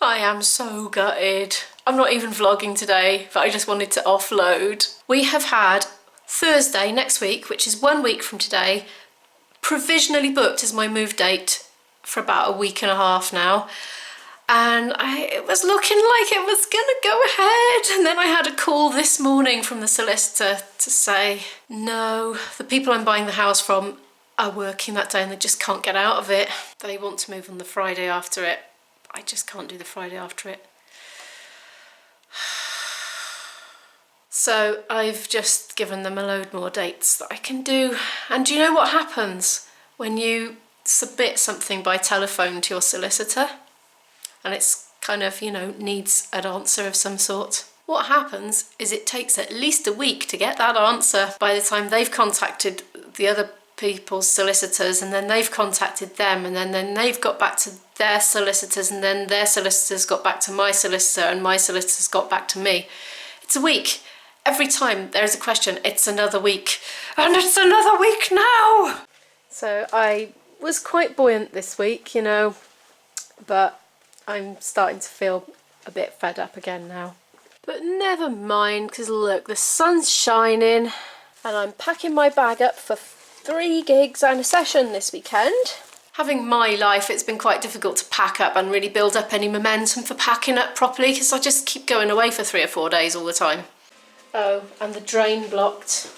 I am so gutted. I'm not even vlogging today, but I just wanted to offload. We have had Thursday next week, which is 1 week from today, provisionally booked as my move date for about a week and a half now. And it was looking like it was gonna go ahead. And then I had a call this morning from the solicitor to say, no, the people I'm buying the house from are working that day and they just can't get out of it. They want to move on the Friday after it. I just can't do the Friday after it. So I've just given them a load more dates that I can do. And do you know what happens when you submit something by telephone to your solicitor? And it's kind of, you know, needs an answer of some sort. What happens is it takes at least a week to get that answer by the time they've contacted the other people's solicitors, and then they've contacted them, and then they've got back to their solicitors, and then their solicitors got back to my solicitor, and my solicitors got back to me. It's a week. Every time there's a question, it's another week. And it's another week now! So I was quite buoyant this week, you know, but I'm starting to feel a bit fed up again now. But never mind, because look, the sun's shining, and I'm packing my bag up for 3 gigs and a session this weekend. Having my life, it's been quite difficult to pack up and really build up any momentum for packing up properly, because I just keep going away for 3 or 4 days all the time. Oh, and the drain blocked.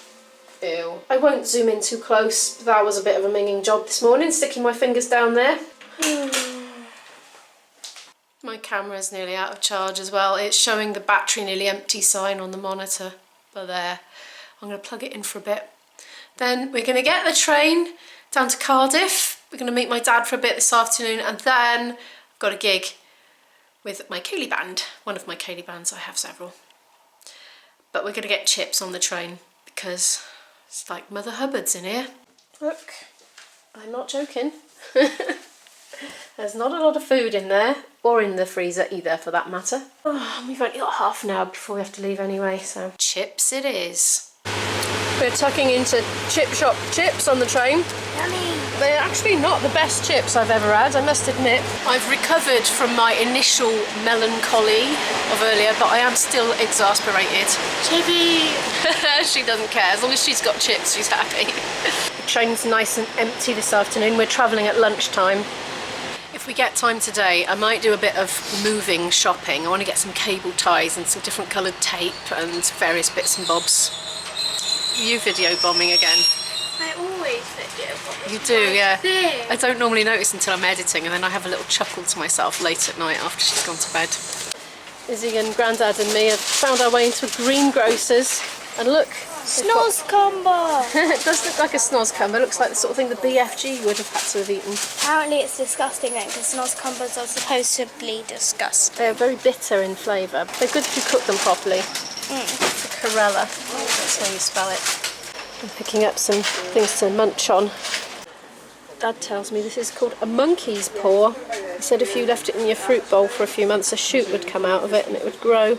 Ew. I won't zoom in too close, but that was a bit of a minging job this morning, sticking my fingers down there. My camera's nearly out of charge as well. It's showing the battery nearly empty sign on the monitor. But there. I'm going to plug it in for a bit. Then we're going to get the train down to Cardiff. We're going to meet my dad for a bit this afternoon, and then I've got a gig with my ceilidh band. One of my ceilidh bands, I have several. But we're going to get chips on the train because it's like Mother Hubbard's in here. Look, I'm not joking. There's not a lot of food in there, or in the freezer either for that matter. Oh, we've only got half an hour before we have to leave anyway, so chips it is. We're tucking into chip shop chips on the train. Yummy. They're actually not the best chips I've ever had, I must admit. I've recovered from my initial melancholy of earlier, but I am still exasperated. Chippy! She doesn't care. As long as she's got chips, she's happy. The train's nice and empty this afternoon. We're travelling at lunchtime. If we get time today, I might do a bit of moving shopping. I want to get some cable ties and some different coloured tape and various bits and bobs. You video bombing again. I always video bomb. You do, yeah. I don't normally notice until I'm editing, and then I have a little chuckle to myself late at night after she's gone to bed. Izzy and Grandad and me have found our way into a greengrocer's, and look. Snozzcumber! It does look like a snozzcumber. It looks like the sort of thing the BFG would have had to have eaten. Apparently it's disgusting then, because snozzcumbers are supposedly disgusting. They're very bitter in flavour. They're good if you cook them properly. It's a Corella. That's how you spell it. I'm picking up some things to munch on. Dad tells me this is called a monkey's paw. He said if you left it in your fruit bowl for a few months, a shoot would come out of it and it would grow.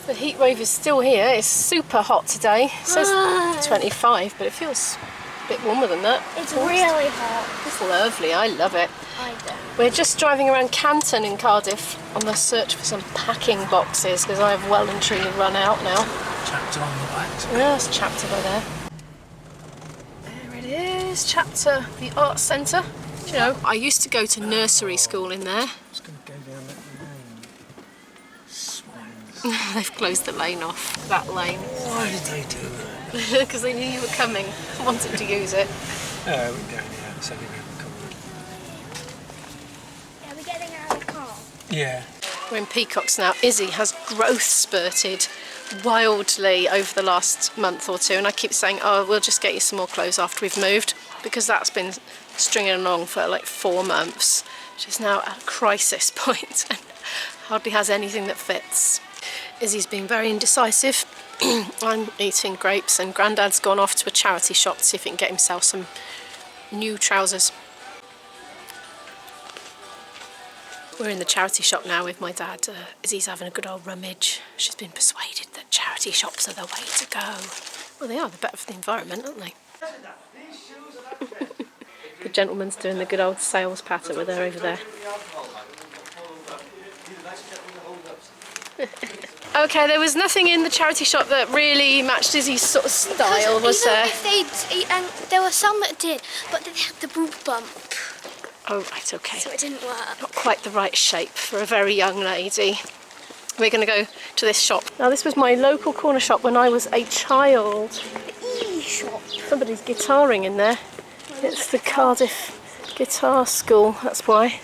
The heat wave is still here. It's super hot today. It says 25, but it feels a bit warmer than that. It's really hot. It's lovely. I love it. I don't. We're just driving around Canton in Cardiff on the search for some packing boxes because I have well and truly run out now. Chapter on the back. Yeah, there's Chapter by there. There it is, Chapter, the Arts Centre. Do you know, I used to go to nursery school in there. I was going to go down that lane. Swans. They've closed the lane off, that lane. Why did they do that? Because they knew you were coming, wanted to use it. Oh, we're going now. It's only around the corner. Are we getting out of the car? Yeah. We're in Peacocks now. Izzy has growth spurted wildly over the last month or two, and I keep saying, oh, we'll just get you some more clothes after we've moved, because that's been stringing along for like 4 months. She's now at a crisis point and hardly has anything that fits. Izzy's being very indecisive. I'm eating grapes, and Grandad's gone off to a charity shop to see if he can get himself some new trousers. We're in the charity shop now with my dad. Izzy's having a good old rummage. She's been persuaded that charity shops are the way to go. Well, they are. They're better for the environment, aren't they? The gentleman's doing the good old sales patter with her over there. Okay, there was nothing in the charity shop that really matched Izzy's sort of style, was there? And there were some that did, but they had the boob bump. Oh, right, okay. So it didn't work. Not quite the right shape for a very young lady. We're going to go to this shop. Now, this was my local corner shop when I was a child. The e-shop. Somebody's guitaring in there. It's the Cardiff Guitar School, that's why.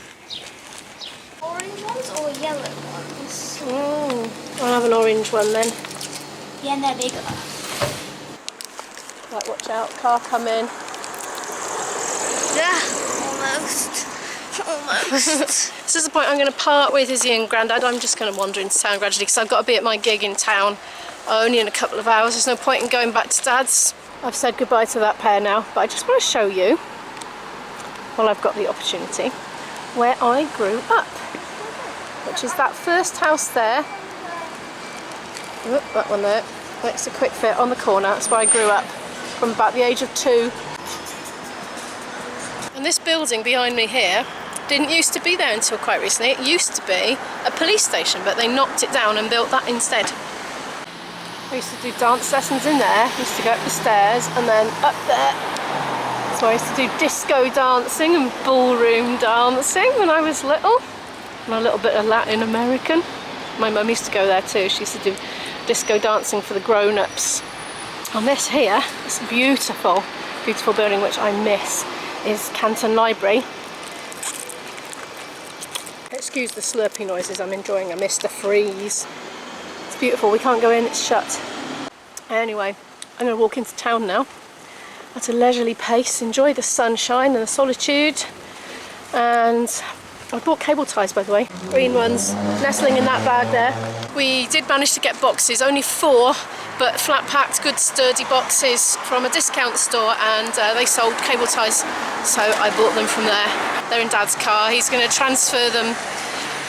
Orange ones or yellow ones? I'll have an orange one then. Yeah, and they're bigger. Right, watch out, car coming. Yeah, almost. Almost. This is the point I'm going to part with Izzy and Grandad. I'm just going to wander into town gradually because I've got to be at my gig in town only in a couple of hours. There's no point in going back to Dad's. I've said goodbye to that pair now, but I just want to show you, while I've got the opportunity, where I grew up, which is that first house there. That one there, next to Quick Fit on the corner. That's where I grew up from about the age of 2. And this building behind me here didn't used to be there until quite recently. It used to be a police station, but they knocked it down and built that instead. I used to do dance lessons in there. I used to go up the stairs and then up there. So I used to do disco dancing and ballroom dancing when I was little. I'm a little bit of Latin American. My mum used to go there too. She used to do disco dancing for the grown-ups. And this here, this beautiful, beautiful building which I miss, is Canton Library. Excuse the slurpy noises I'm enjoying. I missed the freeze. It's beautiful. We can't go in, it's shut. Anyway, I'm going to walk into town now at a leisurely pace, enjoy the sunshine and the solitude. And I bought cable ties, by the way, green ones, nestling in that bag there. We did manage to get boxes, only 4, but flat packed, good sturdy boxes from a discount store, and they sold cable ties, so I bought them from there. They're in Dad's car. He's going to transfer them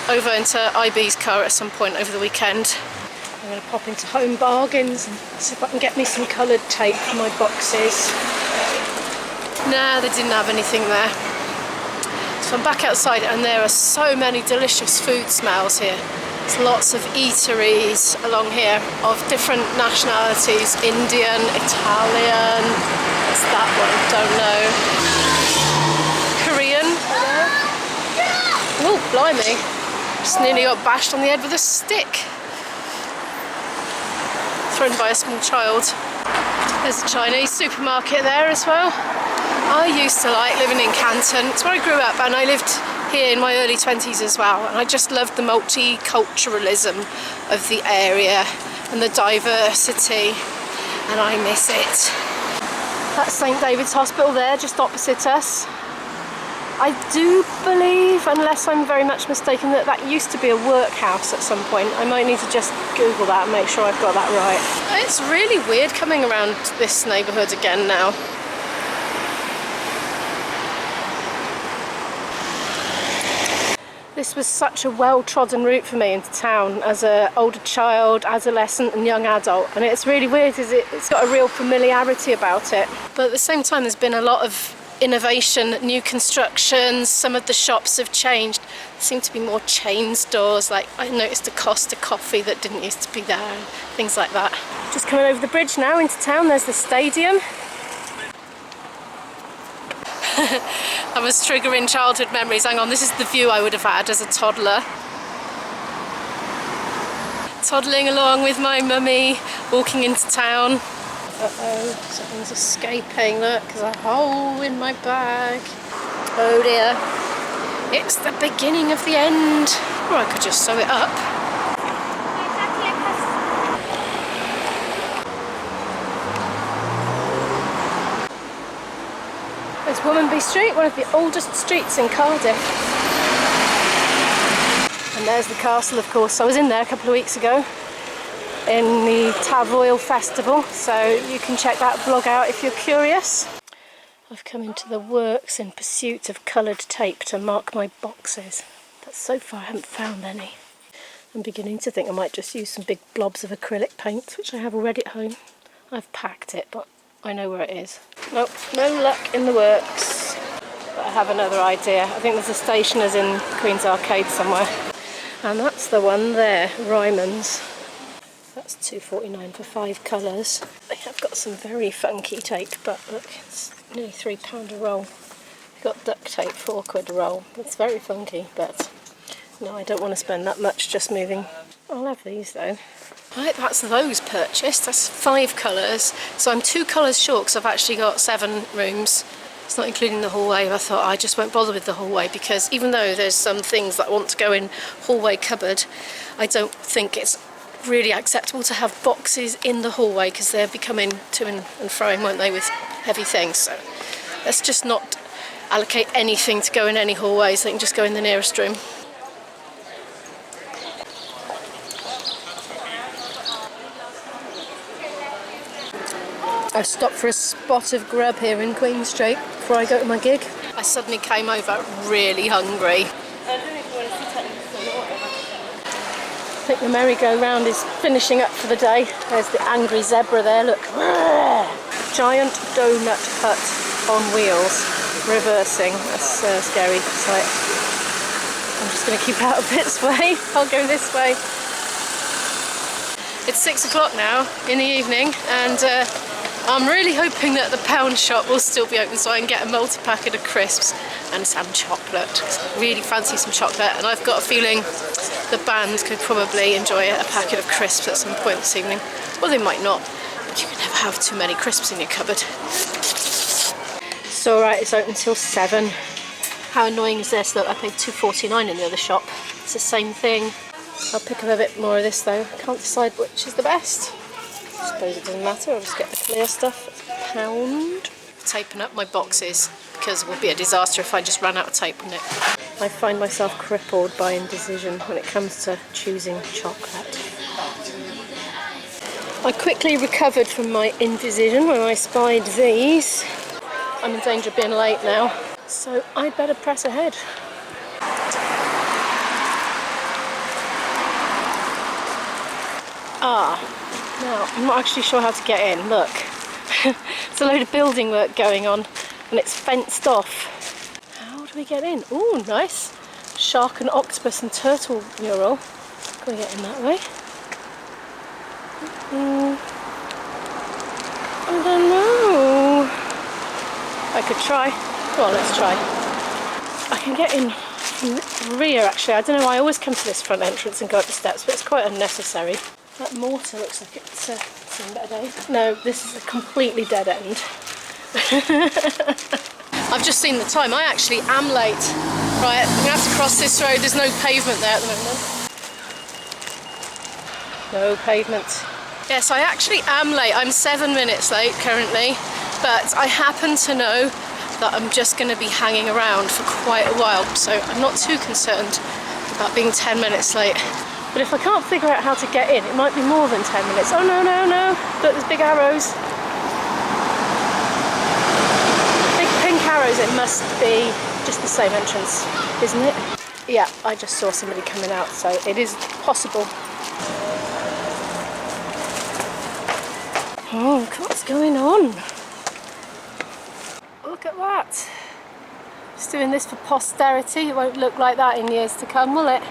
over into IB's car at some point over the weekend. I'm going to pop into Home Bargains and see if I can get me some coloured tape for my boxes. No, they didn't have anything there. So I'm back outside and there are so many delicious food smells here. There's lots of eateries along here of different nationalities, Indian, Italian, what's that one, don't know. Korean, oh blimey, just nearly got bashed on the head with a stick. Thrown by a small child. There's a Chinese supermarket there as well. I used to like living in Canton. It's where I grew up, and I lived here in my early 20s as well, and I just loved the multiculturalism of the area and the diversity, and I miss it. That's St David's Hospital there, just opposite us. I do believe, unless I'm very much mistaken, that that used to be a workhouse at some point. I might need to just Google that and make sure I've got that right. It's really weird coming around this neighbourhood again now. This was such a well-trodden route for me into town as an older child, adolescent and young adult, and it's really weird because it's got a real familiarity about it. But at the same time there's been a lot of innovation, new constructions, some of the shops have changed. There seem to be more chain stores, like I noticed a Costa coffee that didn't used to be there, things like that. Just coming over the bridge now into town, there's the stadium. I was triggering childhood memories. Hang on, this is the view I would have had as a toddler. Toddling along with my mummy, walking into town. Uh-oh, something's escaping, look, there's a hole in my bag. Oh dear. It's the beginning of the end. Or I could just sew it up. It's Womanby Street, one of the oldest streets in Cardiff. And there's the castle, of course. I was in there a couple of weeks ago in the Tavoyle Festival, so you can check that vlog out if you're curious. I've come into the works in pursuit of coloured tape to mark my boxes, but so far I haven't found any. I'm beginning to think I might just use some big blobs of acrylic paint, which I have already at home. I've packed it, but I know where it is. Nope, no luck in the works. But I have another idea. I think there's a stationer's in Queen's Arcade somewhere. And that's the one there, Ryman's. That's £2.49 for 5 colours. They have got some very funky tape, but look, it's nearly £3 a roll. You've got duct tape, £4 a roll. It's very funky, but no, I don't want to spend that much just moving. I'll have these though. Right, that's those purchased. That's 5 colours. So I'm 2 colours short because I've actually got 7 rooms. It's not including the hallway. I thought I just won't bother with the hallway because even though there's some things that I want to go in hallway cupboard, I don't think it's really acceptable to have boxes in the hallway because they're becoming to and froing, won't they, with heavy things. So let's just not allocate anything to go in any hallways. They can just go in the nearest room. I've stopped for a spot of grub here in Queen Street before I go to my gig. I suddenly came over really hungry. I don't know if you want to sit at this or whatever. I think the merry-go-round is finishing up for the day. There's the angry zebra there, look. Giant donut hut on wheels, reversing. That's a scary sight. I'm just going to keep out of its way. I'll go this way. It's 6 o'clock now in the evening, and I'm really hoping that the pound shop will still be open so I can get a multi-packet of crisps and some chocolate. I really fancy some chocolate, and I've got a feeling the band could probably enjoy a packet of crisps at some point this evening. Well, they might not, but you can never have too many crisps in your cupboard. It's alright, it's open till 7. How annoying is this? Look, I paid £2.49 in the other shop. It's the same thing. I'll pick up a bit more of this though. I can't decide which is the best. I suppose it doesn't matter, I'll just get the clear stuff. It's £1. Taping up my boxes because it would be a disaster if I just ran out of tape, wouldn't it? I find myself crippled by indecision when it comes to choosing chocolate. I quickly recovered from my indecision when I spied these. I'm in danger of being late now, so I'd better press ahead. Now, I'm not actually sure how to get in. Look, there's a load of building work going on and it's fenced off. How do we get in? Oh, nice. Shark and octopus and turtle mural. Can we get in that way? I don't know. I could try. Well, let's try. I can get in from the rear actually. I don't know why I always come to this front entrance and go up the steps, but it's quite unnecessary. That mortar looks like it's seen better days. No, this is a completely dead end. I've just seen the time. I actually am late. Right, I'm going to have to cross this road. There's no pavement there at the moment. No pavement. Yes, I actually am late. I'm 7 minutes late currently, but I happen to know that I'm just going to be hanging around for quite a while, so I'm not too concerned about being 10 minutes late. But if I can't figure out how to get in, it might be more than 10 minutes. Oh no, no, no. Look, there's big arrows. Big pink arrows. It must be just the same entrance, isn't it? Yeah, I just saw somebody coming out, so it is possible. Oh, look what's going on. Look at that. Just doing this for posterity. It won't look like that in years to come, will it?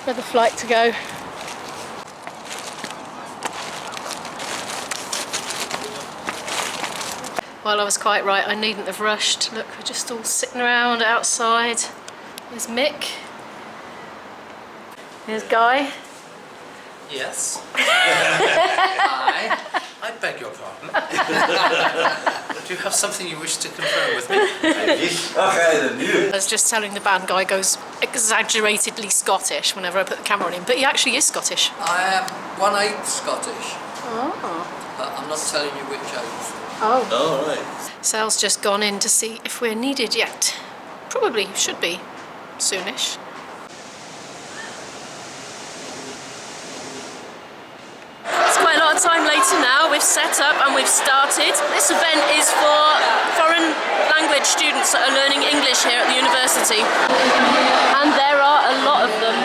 Another flight to go. Well, I was quite right. I needn't have rushed. Look, we're just all sitting around outside. There's Mick. There's Guy. Yes. I beg your pardon. Do you have something you wish to confirm with me? I was just telling the band Guy goes exaggeratedly Scottish whenever I put the camera on him, but he actually is Scottish. I am 1/8 Scottish. Oh. But I'm not telling you which oath. Oh. Oh, right. Sal's just gone in to see if we're needed yet. Probably should be soonish. Quite a lot of time later now, we've set up and we've started. This event is for foreign language students that are learning English here at the university. And there are a lot of them.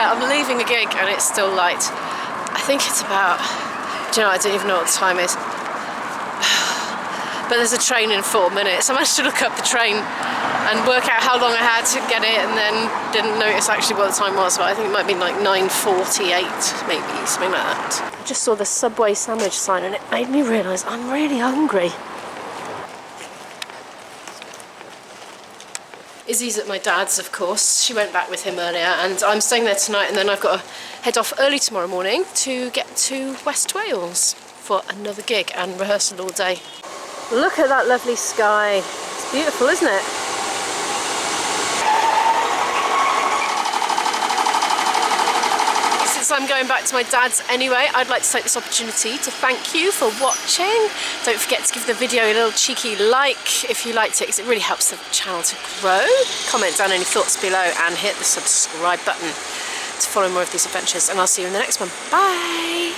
out, I'm leaving a gig and it's still light. I think it's about, do you know, I don't even know what the time is. But there's a train in 4 minutes. I managed to look up the train and work out how long I had to get it, and then didn't notice actually what the time was, but I think it might be like 9:48, maybe, something like that. I just saw the Subway sandwich sign and it made me realise I'm really hungry. Izzy's at my dad's, of course. She went back with him earlier, and I'm staying there tonight, and then I've got to head off early tomorrow morning to get to West Wales for another gig and rehearsal all day. Look at that lovely sky. It's beautiful, isn't it? Since I'm going back to my dad's anyway, I'd like to take this opportunity to thank you for watching. Don't forget to give the video a little cheeky like if you liked it, because it really helps the channel to grow. Comment down any thoughts below and hit the subscribe button to follow more of these adventures, and I'll see you in the next one. Bye!